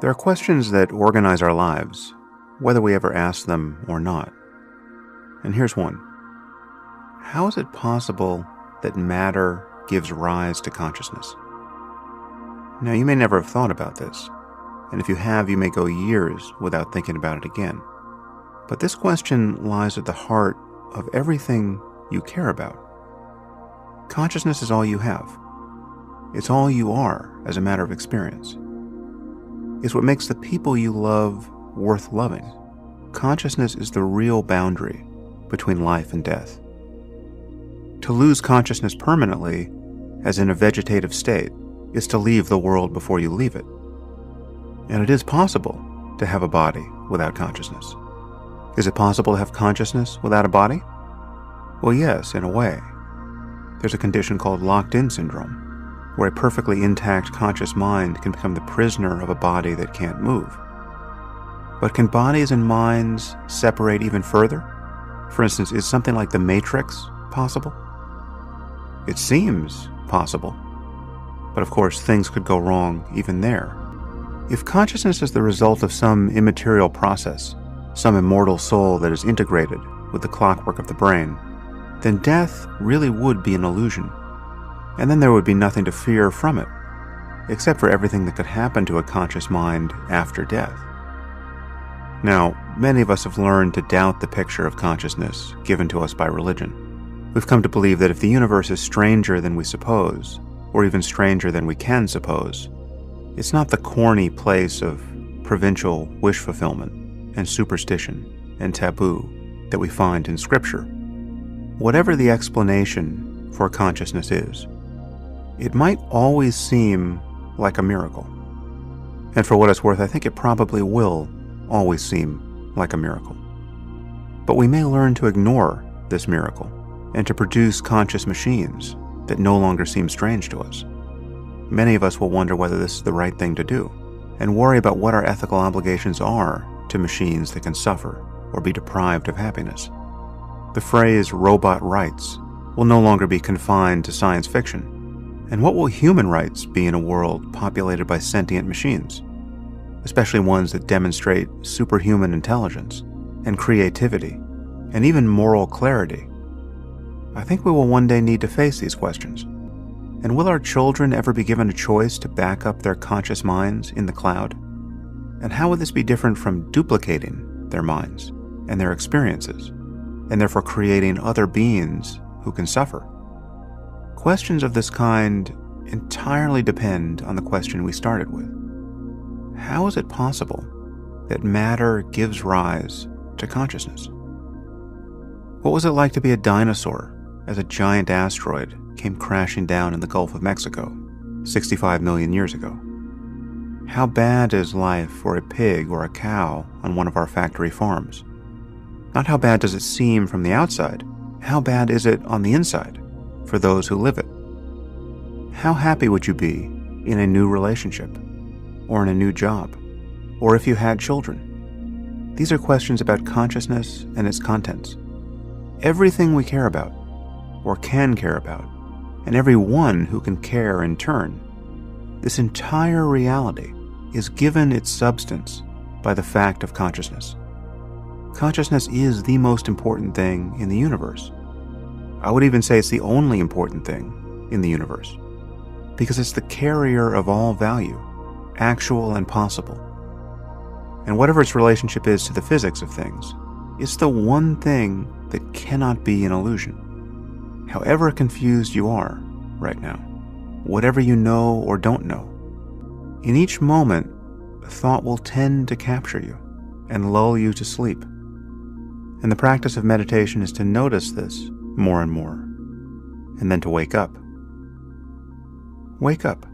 There are questions that organize our lives, whether we ever ask them or not. And here's one. How is it possible that matter gives rise to consciousness? Now, you may never have thought about this, and if you have, you may go years without thinking about it again. But this question lies at the heart of everything you care about. Consciousness is all you have. It's all you are as a matter of experience. It's what makes the people you love worth loving. Consciousness is the real boundary between life and death. To lose consciousness permanently, as in a vegetative state, is to leave the world before you leave it. And it is possible to have a body without consciousness. Is it possible to have consciousness without a body? Well, yes, in a way. There's a condition called locked-in syndrome, where a perfectly intact conscious mind can become the prisoner of a body that can't move. But can bodies and minds separate even further? For instance, is something like the Matrix possible? It seems possible. But of course, things could go wrong even there. If consciousness is the result of some immaterial process, some immortal soul that is integrated with the clockwork of the brain, then death really would be an illusion. And then there would be nothing to fear from it, except for everything that could happen to a conscious mind after death. Now, many of us have learned to doubt the picture of consciousness given to us by religion. We've come to believe that if the universe is stranger than we suppose, or even stranger than we can suppose, it's not the corny place of provincial wish fulfillment and superstition and taboo that we find in Scripture. Whatever the explanation for consciousness is, it might always seem like a miracle. And for what it's worth, I think it probably will always seem like a miracle. But we may learn to ignore this miracle and to produce conscious machines that no longer seem strange to us. Many of us will wonder whether this is the right thing to do and worry about what our ethical obligations are to machines that can suffer or be deprived of happiness. The phrase robot rights will no longer be confined to science fiction. And what will human rights be in a world populated by sentient machines, especially ones that demonstrate superhuman intelligence and creativity and even moral clarity? I think we will one day need to face these questions. And will our children ever be given a choice to back up their conscious minds in the cloud? And how would this be different from duplicating their minds and their experiences, and therefore creating other beings who can suffer? Questions of this kind entirely depend on the question we started with. How is it possible that matter gives rise to consciousness? What was it like to be a dinosaur as a giant asteroid came crashing down in the Gulf of Mexico 65 million years ago? How bad is life for a pig or a cow on one of our factory farms? Not how bad does it seem from the outside, how bad is it on the inside for those who live it? How happy would you be in a new relationship, or in a new job, or if you had children? These are questions about consciousness and its contents. Everything we care about, or can care about, and everyone who can care in turn, this entire reality is given its substance by the fact of consciousness. Consciousness is the most important thing in the universe. I would even say it's the only important thing in the universe, because it's the carrier of all value, actual and possible. And whatever its relationship is to the physics of things, it's the one thing that cannot be an illusion. However confused you are right now, whatever you know or don't know, in each moment, thought will tend to capture you and lull you to sleep. And the practice of meditation is to notice this more and more, and then to wake up. Wake up.